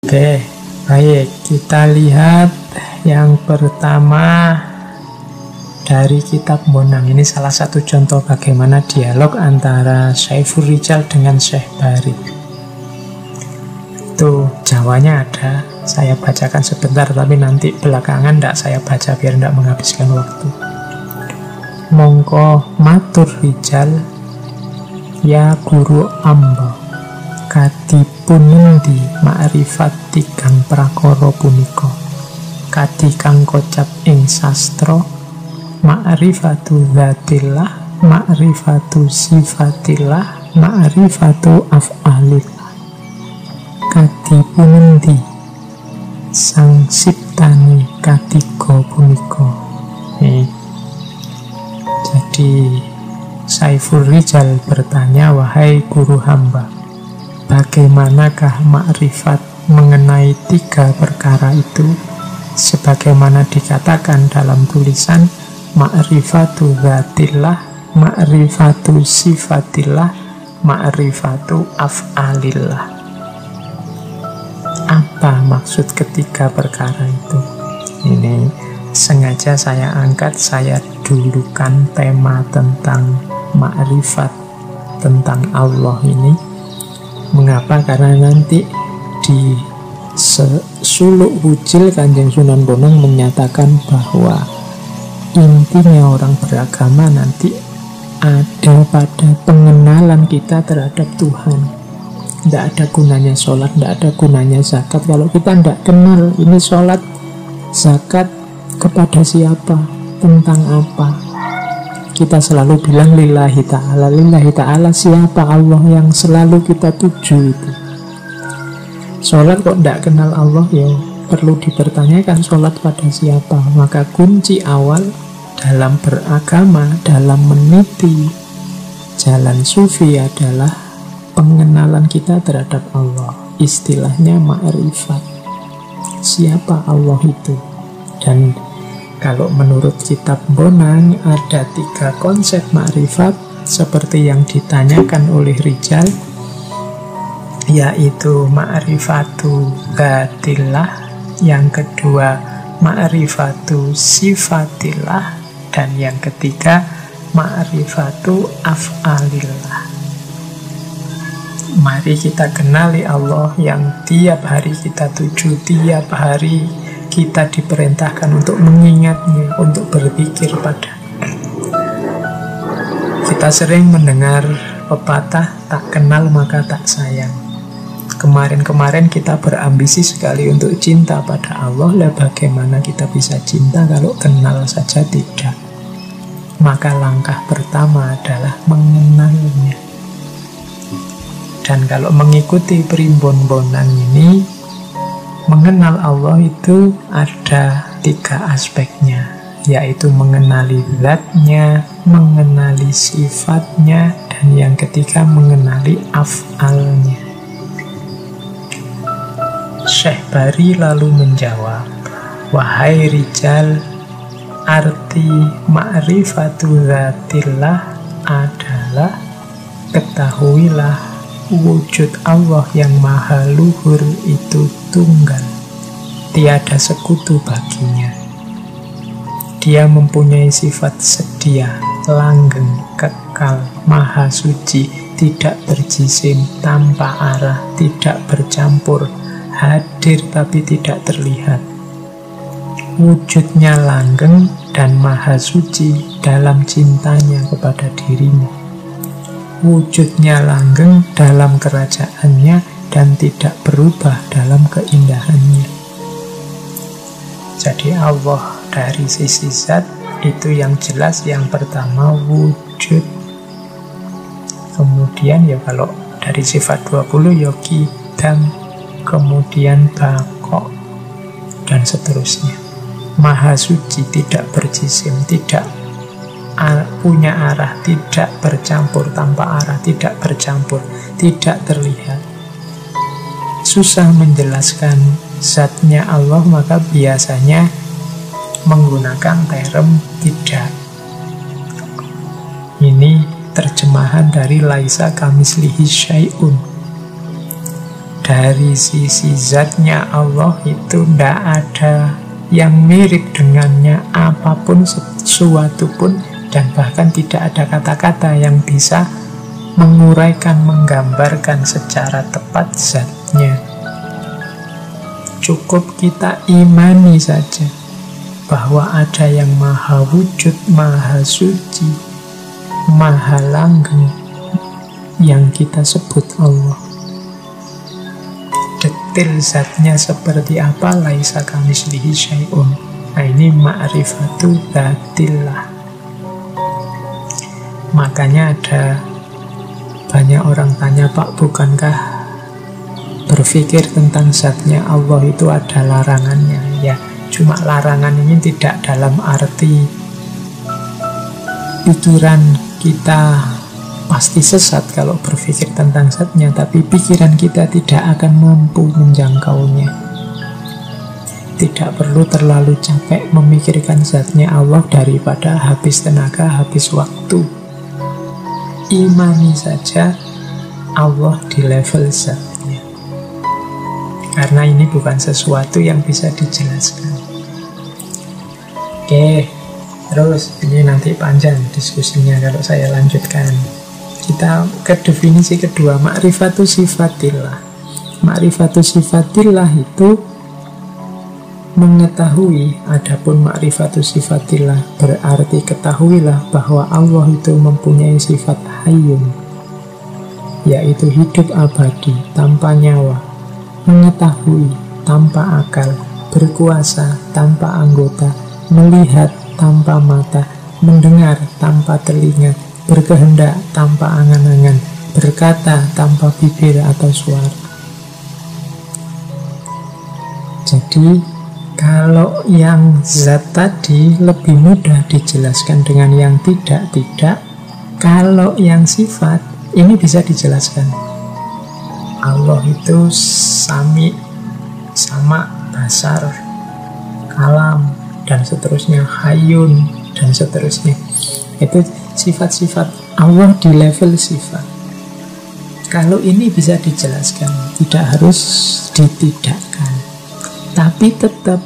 Oke, baik, kita lihat yang pertama dari kitab Bonang. Ini salah satu contoh bagaimana dialog antara Saiful Rijal dengan Syekh Bari. Itu Jawanya ada, saya bacakan sebentar, tapi nanti belakangan tidak saya baca biar tidak menghabiskan waktu. Mongko matur Rijal, ya guru amba, kadipun endi makrifat tigang prakara punika, kadi kang kocap ing sastra, ma'rifatu dzatillah, ma'rifatu sifatillah, ma'rifatu af'alillah. Kadipun endi sang siptani katiga punika. Jadi Saiful Rijal bertanya, wahai guru hamba, bagaimanakah makrifat mengenai tiga perkara itu? Sebagaimana dikatakan dalam tulisan, ma'rifatu dzatillah, ma'rifatu sifatillah, ma'rifatu af'alillah. Apa maksud ketiga perkara itu? Ini sengaja saya angkat, saya dulukan tema tentang makrifat, tentang Allah ini. Mengapa? Karena nanti di Suluk Wujil Kanjeng Sunan Bonang menyatakan bahwa intinya orang beragama nanti ada pada pengenalan kita terhadap Tuhan. Tidak ada gunanya sholat, tidak ada gunanya zakat kalau kita tidak kenal ini sholat, zakat kepada siapa, tentang apa. Kita selalu bilang lillahi ta'ala. Lillahi ta'ala siapa? Allah yang selalu kita tuju itu. Sholat kok tidak kenal Allah, ya perlu dipertanyakan sholat pada siapa. Maka kunci awal dalam beragama, dalam meniti jalan sufi adalah pengenalan kita terhadap Allah. Istilahnya ma'rifat. Siapa Allah itu? Dan kalau menurut kitab Bonang ada tiga konsep ma'rifat seperti yang ditanyakan oleh Rijal, yaitu ma'rifatu dzatillah, yang kedua ma'rifatu sifatillah, dan yang ketiga ma'rifatu af'alillah. Mari kita kenali Allah yang tiap hari kita tuju, tiap hari kita diperintahkan untuk mengingatnya, untuk berpikir pada. Kita sering mendengar pepatah, tak kenal maka tak sayang. Kemarin-kemarin kita berambisi sekali untuk cinta pada Allah. Lah bagaimana kita bisa cinta kalau kenal saja tidak? Maka langkah pertama adalah mengenalnya. Dan kalau mengikuti primbon Bonang ini, mengenal Allah itu ada tiga aspeknya, yaitu mengenali zatnya, mengenali sifatnya, dan yang ketiga mengenali af'alnya. Syekh Bari lalu menjawab, wahai Rijal, arti ma'rifatu dzatillah adalah ketahuilah wujud Allah yang maha luhur itu tunggal, tiada sekutu baginya. Dia mempunyai sifat sedia, langgeng, kekal, maha suci, tidak berjisim, tanpa arah, tidak bercampur, hadir tapi tidak terlihat. Wujudnya langgeng dan maha suci dalam cintanya kepada dirinya. Wujudnya langgeng dalam kerajaannya dan tidak berubah dalam keindahannya. Jadi Allah dari sisi zat itu yang jelas, yang pertama wujud. Kemudian ya kalau dari sifat 20 ya qidam, kemudian baqo, dan seterusnya. Maha suci, tidak berjisim, tidak punya arah, tidak bercampur, tanpa arah, tidak bercampur, tidak terlihat. Susah menjelaskan zatnya Allah, maka biasanya menggunakan term tidak. Ini terjemahan dari laisa kamislihi syai'un. dari sisi zatnya Allah itu tidak ada yang mirip dengannya apapun, sesuatu pun, dan bahkan tidak ada kata-kata yang bisa menguraikan, menggambarkan secara tepat zatnya. Cukup kita imani saja bahwa ada yang maha wujud, maha suci, maha langgeng, yang kita sebut Allah. Detil zatnya seperti apa, laisa kamitslihi syai'un. Nah, ini ma'rifatu dzatillah. Makanya ada banyak orang tanya, Pak, bukankah berpikir tentang zatnya Allah itu ada larangannya? Ya, cuma larangan ini tidak dalam arti pikiran kita pasti sesat kalau berpikir tentang zatnya, tapi pikiran kita tidak akan mampu menjangkaunya. Tidak perlu terlalu capek memikirkan zatnya Allah daripada habis tenaga, habis waktu. Imani saja Allah di level zatnya, karena ini bukan sesuatu yang bisa dijelaskan. Oke, terus ini nanti panjang diskusinya kalau saya lanjutkan. Kita ke definisi kedua, ma'rifatu sifatillah. Ma'rifatu sifatillah itu mengetahui. Adapun ma'rifatu sifatillah berarti ketahuilah bahwa Allah itu mempunyai sifat hayyun, yaitu hidup abadi tanpa nyawa, mengetahui tanpa akal, berkuasa tanpa anggota, melihat tanpa mata, mendengar tanpa telinga, berkehendak tanpa angan-angan, berkata tanpa bibir atau suara. Jadi kalau yang zat tadi lebih mudah dijelaskan dengan yang tidak. Kalau yang sifat ini bisa dijelaskan. Allah itu sami, sama, basar, kalam, dan seterusnya, hayyun, dan seterusnya. Itu sifat-sifat Allah di level sifat. Kalau ini bisa dijelaskan, tidak harus ditidakkan. Tapi tetap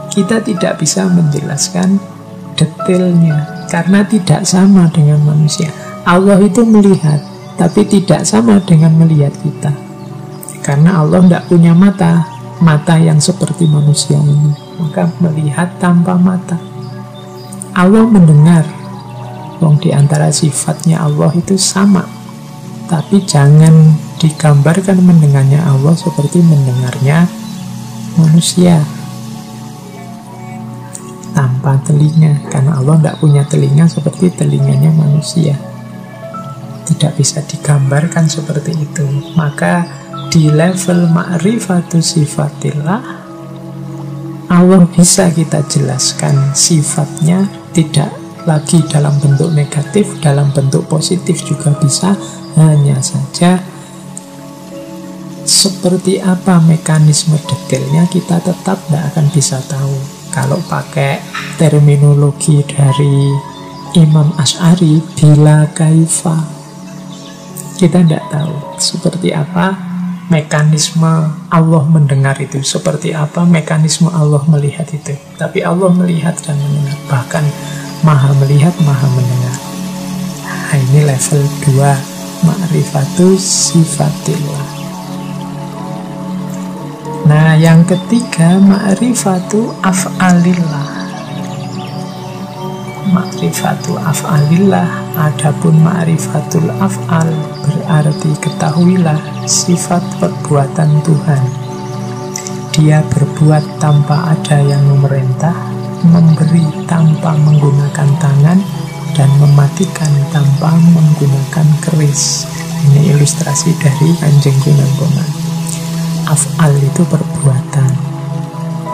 kita tidak bisa menjelaskan detailnya, karena tidak sama dengan manusia. Allah itu melihat, tapi tidak sama dengan melihat kita. Karena Allah tidak punya mata yang seperti manusia ini. Maka melihat tanpa mata. Allah mendengar. Di antara sifatnya Allah itu sama. Tapi jangan digambarkan mendengarnya Allah seperti mendengarnya manusia tanpa telinga, karena Allah tidak punya telinga seperti telinganya manusia. Tidak bisa digambarkan seperti itu. Maka di level ma'rifatu sifatillah, Allah bisa kita jelaskan sifatnya, tidak lagi dalam bentuk negatif, dalam bentuk positif juga bisa. Hanya saja seperti apa mekanisme detailnya kita tetap tidak akan bisa tahu. Kalau pakai terminologi dari Imam Asy'ari, bila kaifa, kita tidak tahu seperti apa mekanisme Allah mendengar itu, seperti apa mekanisme Allah melihat itu. Tapi Allah melihat dan mendengar, bahkan maha melihat, maha mendengar. Nah, ini level 2, ma'rifatu sifatillah. Nah, yang ketiga, ma'rifatu af'alillah. Ma'rifatu af'alillah. Adapun ma'rifatul af'al berarti ketahuilah sifat perbuatan Tuhan. Dia berbuat tanpa ada yang memerintah, memberi tanpa menggunakan tangan, dan mematikan tanpa menggunakan keris. Ini ilustrasi dari Kanjeng Sunan Bonang. Af'al itu perbuatan.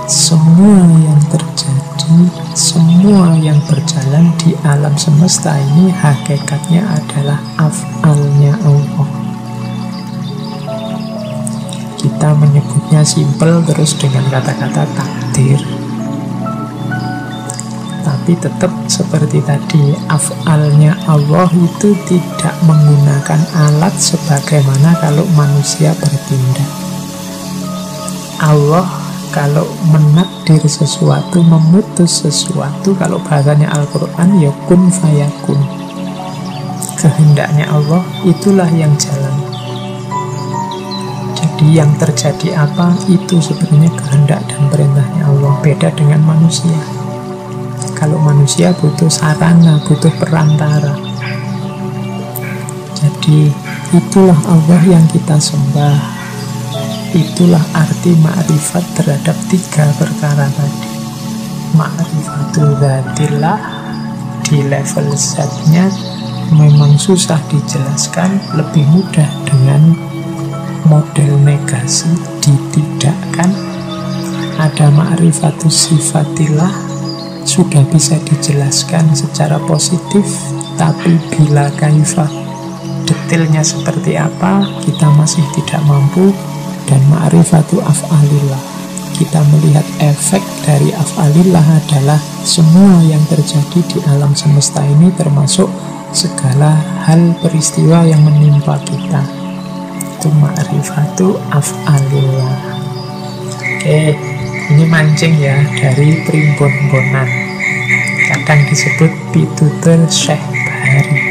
Semua yang terjadi, semua yang berjalan di alam semesta ini hakikatnya adalah af'alnya Allah. Kita menyebutnya simpel terus dengan kata-kata takdir. Tapi tetap seperti tadi, af'alnya Allah itu tidak menggunakan alat sebagaimana kalau manusia bertindak. Allah kalau menakdir sesuatu, memutus sesuatu, kalau bahasanya Al-Quran ya kun fayakun. Kehendaknya Allah itulah yang jalan. Jadi yang terjadi apa, itu sebenarnya kehendak dan perintahnya Allah. Beda dengan manusia. Kalau manusia butuh sarana, butuh perantara. Jadi itulah Allah yang kita sembah. Itulah arti ma'rifat terhadap 3 perkara tadi. Ma'rifatul dzatillah di level zatnya memang susah dijelaskan, lebih mudah dengan model negasi, ditidakkan. Ada ma'rifatul sifatillah, sudah bisa dijelaskan secara positif, tapi bila kaifah, detailnya seperti apa, kita masih tidak mampu. Dan ma'rifatu af'alillah, kita melihat efek dari af'alillah adalah semua yang terjadi di alam semesta ini, termasuk segala hal peristiwa yang menimpa kita. Itu ma'rifatu af'alillah. Oke, ini mancing ya dari primbon-bonan. Kadang disebut pitutur Syekh Bahari.